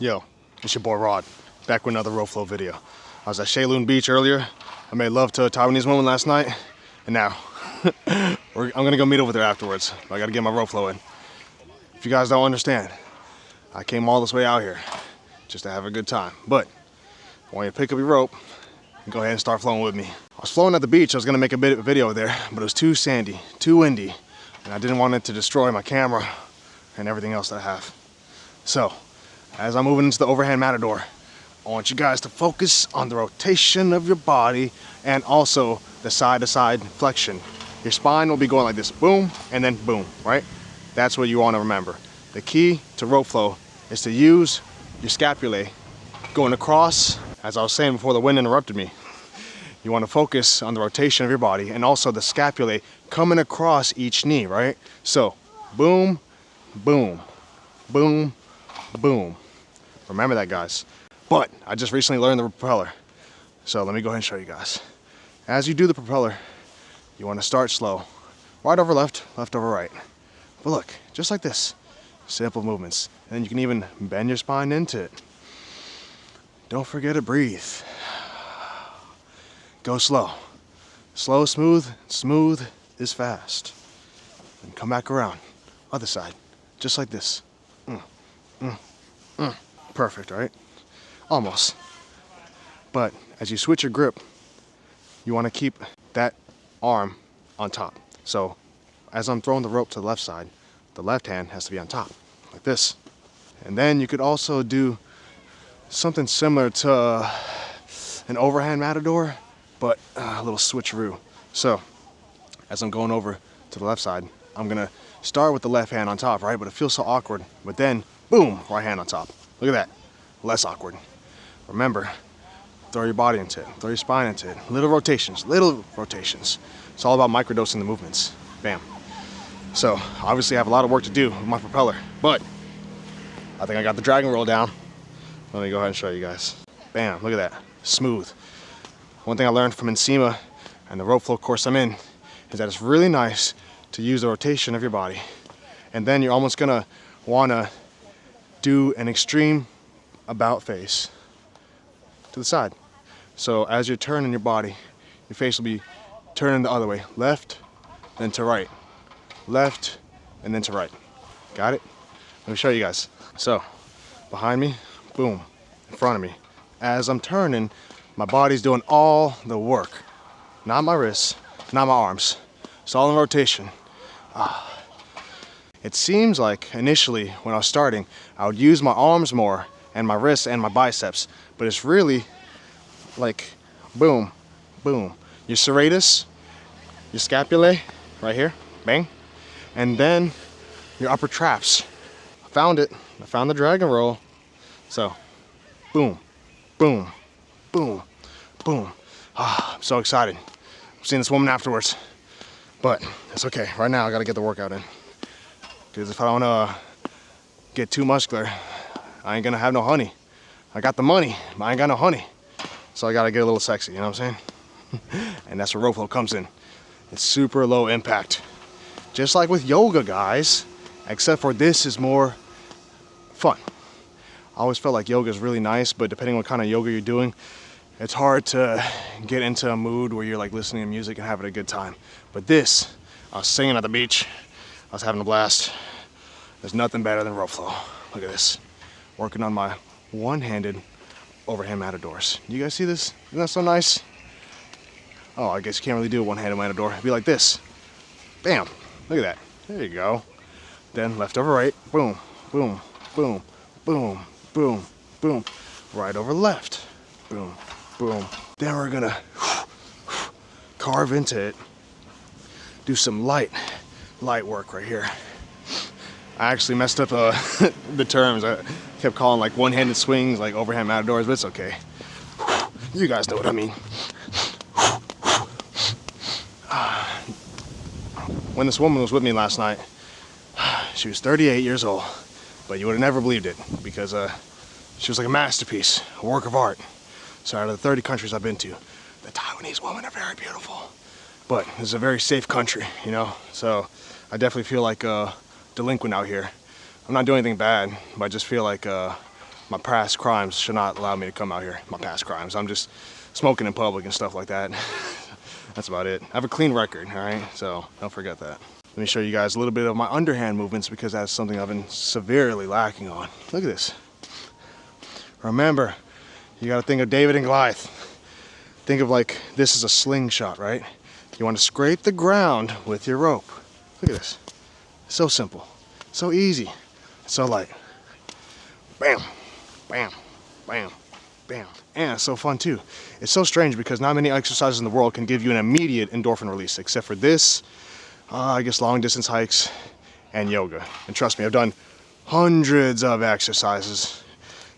Yo, it's your boy Rod, back with another rope flow video. I was at Shaolin Beach earlier. I made love to a Taiwanese woman last night, and now I'm gonna go meet over there afterwards. I gotta get my rope flow in. If you guys don't understand, I came all this way out here just to have a good time. But I want you to pick up your rope and go ahead and start flowing with me. I was flowing at the beach. I was gonna make a video there, but it was too sandy, too windy, and I didn't want it to destroy my camera and everything else that I have. So, as I'm moving into the overhand matador, I want you guys to focus on the rotation of your body and also the side-to-side flexion. Your spine will be going like this, boom, and then boom, right? That's what you want to remember. The key to rope flow is to use your scapulae going across. As I was saying before the wind interrupted me, you want to focus on the rotation of your body and also the scapulae coming across each knee, right? So, boom, boom, boom, boom. Remember that, guys. But I just recently learned the propeller, so let me go ahead and show you guys. As you do the propeller, you want to start slow. Right over left, left over right. But look, just like this. Simple movements. And then you can even bend your spine into it. Don't forget to breathe. Go slow. Slow, smooth. Smooth is fast. And come back around. Other side. Just like this. Perfect, right? Almost. But as you switch your grip, you want to keep that arm on top. So as I'm throwing the rope to the left side, the left hand has to be on top, like this. And then you could also do something similar to an overhand matador, but a little switcheroo. So as I'm going over to the left side, I'm gonna start with the left hand on top, right? But it feels so awkward. But then, boom, right hand on top. Look at that, less awkward. Remember, throw your body into it, throw your spine into it. Little rotations, little rotations. It's all about microdosing the movements. Bam. So, obviously I have a lot of work to do with my propeller, but I think I got the dragon roll down. Let me go ahead and show you guys. Bam, look at that, smooth. One thing I learned from Ensema and the rope flow course I'm in is that it's really nice to use the rotation of your body. And then you're almost gonna wanna do an extreme about face to the side. So as you're turning your body, your face will be turning the other way. Left, then to right. Left, and then to right. Got it? Let me show you guys. So, behind me, boom, in front of me. As I'm turning, my body's doing all the work. Not my wrists, not my arms. It's all in rotation. It seems like initially when I was starting, I would use my arms more and my wrists and my biceps, but it's really like boom, boom. Your serratus, your scapulae, right here, bang, and then your upper traps. I found it. I found the dragon roll. So, boom, boom, boom, boom. I'm so excited. I'm seeing this woman afterwards, but it's okay. Right now, I gotta get the workout in. Because if I don't get too muscular, I ain't gonna have no honey. I got the money, but I ain't got no honey. So I gotta get a little sexy, you know what I'm saying? And that's where rope flow comes in. It's super low impact. Just like with yoga, guys, except for this is more fun. I always felt like yoga is really nice, but depending on what kind of yoga you're doing, it's hard to get into a mood where you're like listening to music and having a good time. But this, I was singing at the beach. I was having a blast. There's nothing better than rope flow. Look at this. Working on my one-handed overhand matadors. You guys see this? Isn't that so nice? Oh, I guess you can't really do a one-handed matador. It'd be like this. Bam. Look at that. There you go. Then left over right. Boom, boom, boom, boom, boom, boom. Right over left. Boom, boom. Then we're gonna carve into it. Do some light work right here. I actually messed up the terms. I kept calling like one-handed swings, like overhand matadors, but it's okay. You guys know what I mean. When this woman was with me last night, she was 38 years old, but you would have never believed it because she was like a masterpiece, a work of art. So out of the 30 countries I've been to, the Taiwanese women are very beautiful. But this is a very safe country, you know? So I definitely feel like a delinquent out here. I'm not doing anything bad, but I just feel like my past crimes should not allow me to come out here. My past crimes. I'm just smoking in public and stuff like that. That's about it. I have a clean record, all right? So don't forget that. Let me show you guys a little bit of my underhand movements because that's something I've been severely lacking on. Look at this. Remember, you gotta think of David and Goliath. Think of like this is a slingshot, right? You want to scrape the ground with your rope. Look at this. So simple, so easy, so light. Bam, bam, bam, bam. And it's so fun too. It's so strange because not many exercises in the world can give you an immediate endorphin release except for this, I guess long distance hikes and yoga. And trust me, I've done hundreds of exercises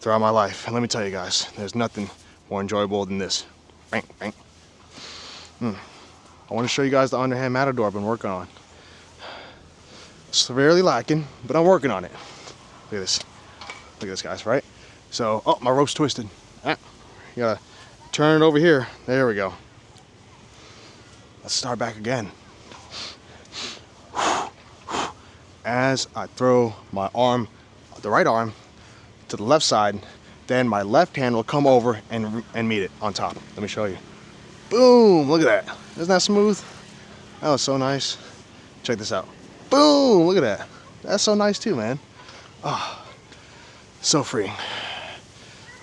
throughout my life. And let me tell you guys, there's nothing more enjoyable than this. Bang, bang. I want to show you guys the underhand matador I've been working on. Severely lacking, but I'm working on it. Look at this. Look at this, guys, right? So, oh, my rope's twisted. Ah, you gotta turn it over here. There we go. Let's start back again. As I throw my arm, the right arm, to the left side, then my left hand will come over and meet it on top. Let me show you. Boom! Look at that. Isn't that smooth? That was so nice. Check this out. Boom! Look at that. That's so nice too, man. Oh, so freeing.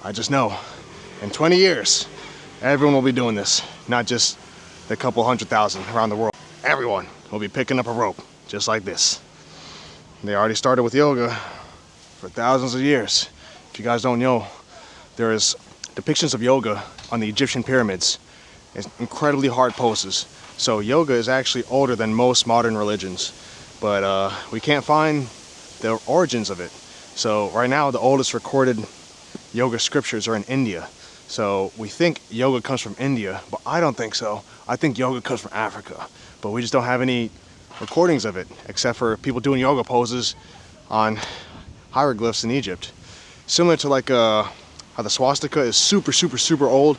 I just know in 20 years, everyone will be doing this. Not just the couple 100,000 around the world. Everyone will be picking up a rope just like this. They already started with yoga for thousands of years. If you guys don't know, there is depictions of yoga on the Egyptian pyramids. It's incredibly hard poses. So yoga is actually older than most modern religions, but we can't find the origins of it. So right now the oldest recorded yoga scriptures are in India. So we think yoga comes from India, but I don't think so. I think yoga comes from Africa, but we just don't have any recordings of it, except for people doing yoga poses on hieroglyphs in Egypt. Similar to like how the swastika is super, super, super old.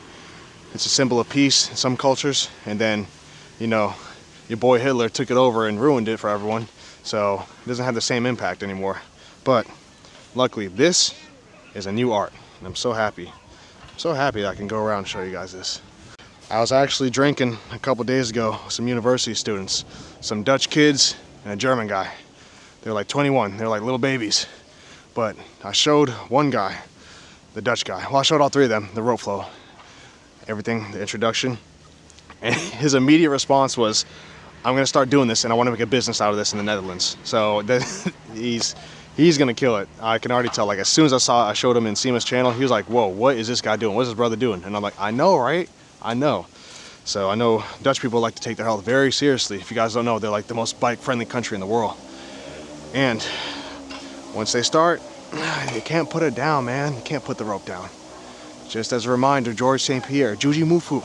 It's a symbol of peace in some cultures, and then, you know, your boy Hitler took it over and ruined it for everyone, so it doesn't have the same impact anymore. But luckily, this is a new art, and I'm so happy. I'm so happy that I can go around and show you guys this. I was actually drinking a couple days ago with some university students, some Dutch kids and a German guy. They're like 21, they're like little babies. But I showed one guy, the Dutch guy, well, I showed all three of them the rope flow, everything, the introduction, and his immediate response was, I'm gonna start doing this and I want to make a business out of this in the Netherlands. So he's gonna kill it. I can already tell. Like as soon as I showed him in Seema's channel, he was like, whoa, what is this guy doing? What's his brother doing? And I'm like, I know, right? I know. So I know Dutch people like to take their health very seriously. If you guys don't know, they're like the most bike-friendly country in the world. And once they start, you can't put it down, man. You can't put the rope down. Just as a reminder, George St. Pierre, Juji Mufu,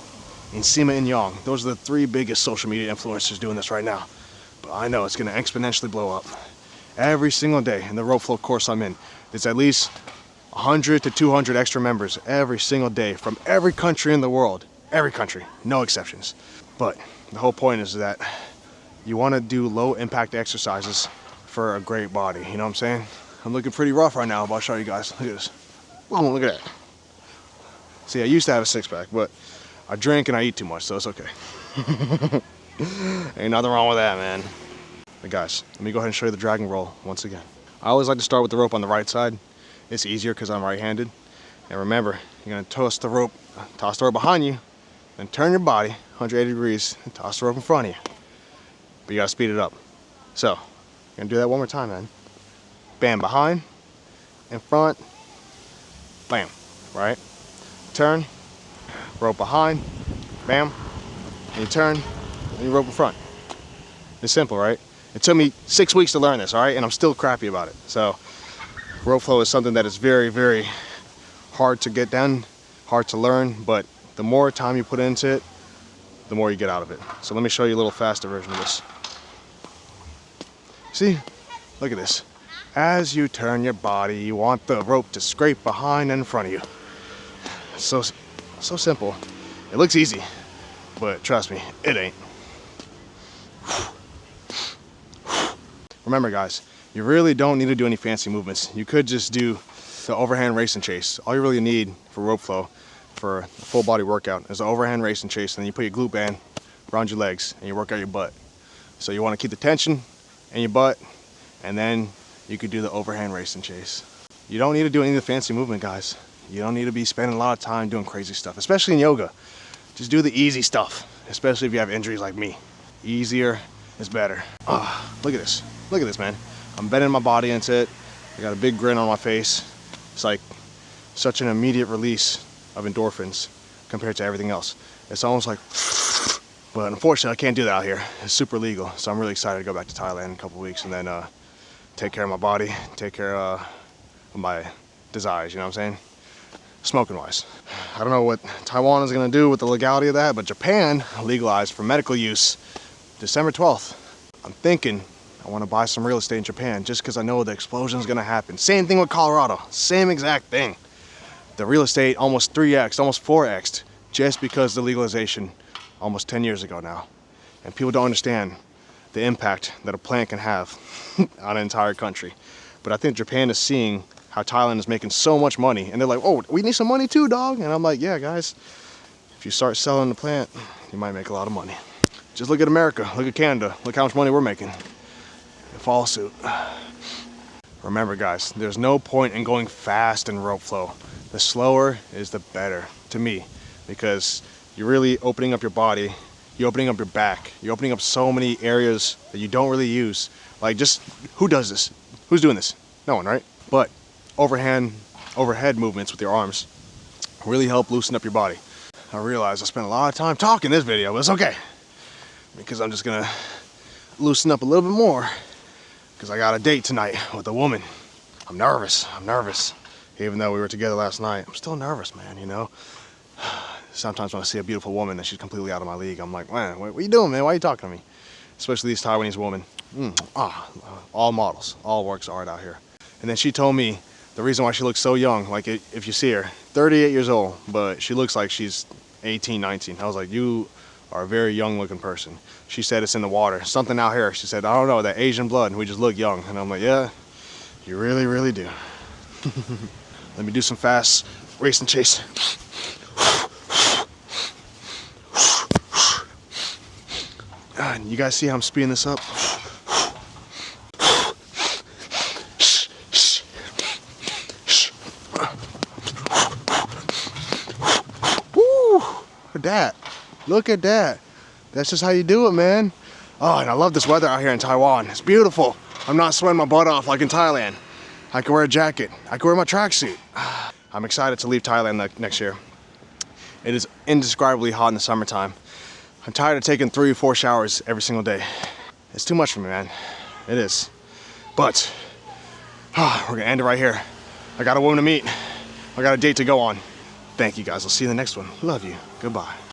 and Sima In Yong. Those are the three biggest social media influencers doing this right now. But I know it's gonna exponentially blow up. Every single day in the rope flow course I'm in, there's at least 100 to 200 extra members every single day from every country in the world. Every country, no exceptions. But the whole point is that you wanna do low impact exercises for a great body, you know what I'm saying? I'm looking pretty rough right now, but I'll show you guys. Look at this. Whoa, look at that. See, I used to have a six-pack, but I drink and I eat too much, so it's okay. Ain't nothing wrong with that, man. But guys, let me go ahead and show you the dragon roll once again. I always like to start with the rope on the right side. It's easier because I'm right-handed. And remember, you're gonna toss the rope behind you, then turn your body 180 degrees and toss the rope in front of you. But you gotta speed it up. So, you're gonna do that one more time, man. Bam, behind, in front, bam, right? Turn, rope behind, bam, and you turn, and you rope in front. It's simple, right? It took me 6 weeks to learn this, all right? And I'm still crappy about it. So, rope flow is something that is very, very hard to get done, hard to learn, but the more time you put into it, the more you get out of it. So let me show you a little faster version of this. See? Look at this. As you turn your body, you want the rope to scrape behind and in front of you. So simple. It looks easy, but trust me, it ain't. Remember guys, you really don't need to do any fancy movements. You could just do the overhand race and chase. All you really need for rope flow for a full body workout is the overhand race and chase, and then you put your glute band around your legs and you work out your butt. So you want to keep the tension in your butt, and then you could do the overhand race and chase. You don't need to do any of the fancy movement, guys. You don't need to be spending a lot of time doing crazy stuff, especially in yoga. Just do the easy stuff, especially if you have injuries like me. Easier is better. Look at this. Look at this, man. I'm bending my body into it. I got a big grin on my face. It's like such an immediate release of endorphins compared to everything else. It's almost like, but unfortunately I can't do that out here. It's super illegal. So I'm really excited to go back to Thailand in a couple weeks and then take care of my body, take care of my desires, you know what I'm saying? Smoking wise. I don't know what Taiwan is gonna do with the legality of that, but Japan legalized for medical use December 12th. I'm thinking I want to buy some real estate in Japan just because I know the explosion is gonna happen. Same thing with Colorado, same exact thing. The real estate almost 3x, almost 4x'd just because the legalization almost 10 years ago now. And people don't understand the impact that a plant can have on an entire country. But I think Japan is seeing how Thailand is making so much money, and they're like, oh, we need some money too, dog. And I'm like, yeah, guys, if you start selling the plant, you might make a lot of money. Just look at America, look at Canada, look how much money we're making. Follow suit. Remember, guys, there's no point in going fast in rope flow. The slower is the better, to me, because you're really opening up your body, you're opening up your back, you're opening up so many areas that you don't really use. Like, just, who does this? Who's doing this? No one, right? But overhead movements with your arms really help loosen up your body. I realize I spent a lot of time talking this video, but it's okay, because I'm just gonna loosen up a little bit more because I got a date tonight with a woman. I'm nervous. Even though we were together last night, I'm still nervous, man, you know? Sometimes when I see a beautiful woman and she's completely out of my league, I'm like, man, what are you doing, man? Why are you talking to me? Especially these Taiwanese women. All models, all works of art out here. And then she told me the reason why she looks so young, like if you see her, 38 years old, but she looks like she's 18, 19. I was like, you are a very young looking person. She said it's in the water. Something out here. She said, I don't know, that Asian blood, and we just look young. And I'm like, yeah, you really, really do. Let me do some fast race and chase. You guys see how I'm speeding this up? Woo! Look at that. Look at that. That's just how you do it, man. Oh, and I love this weather out here in Taiwan. It's beautiful. I'm not sweating my butt off like in Thailand. I can wear a jacket. I can wear my tracksuit. I'm excited to leave Thailand next year. It is indescribably hot in the summertime. I'm tired of taking 3 or 4 showers every single day. It's too much for me, man. It is. But we're gonna end it right here. I got a woman to meet. I got a date to go on. Thank you, guys. I'll see you in the next one. Love you. Goodbye.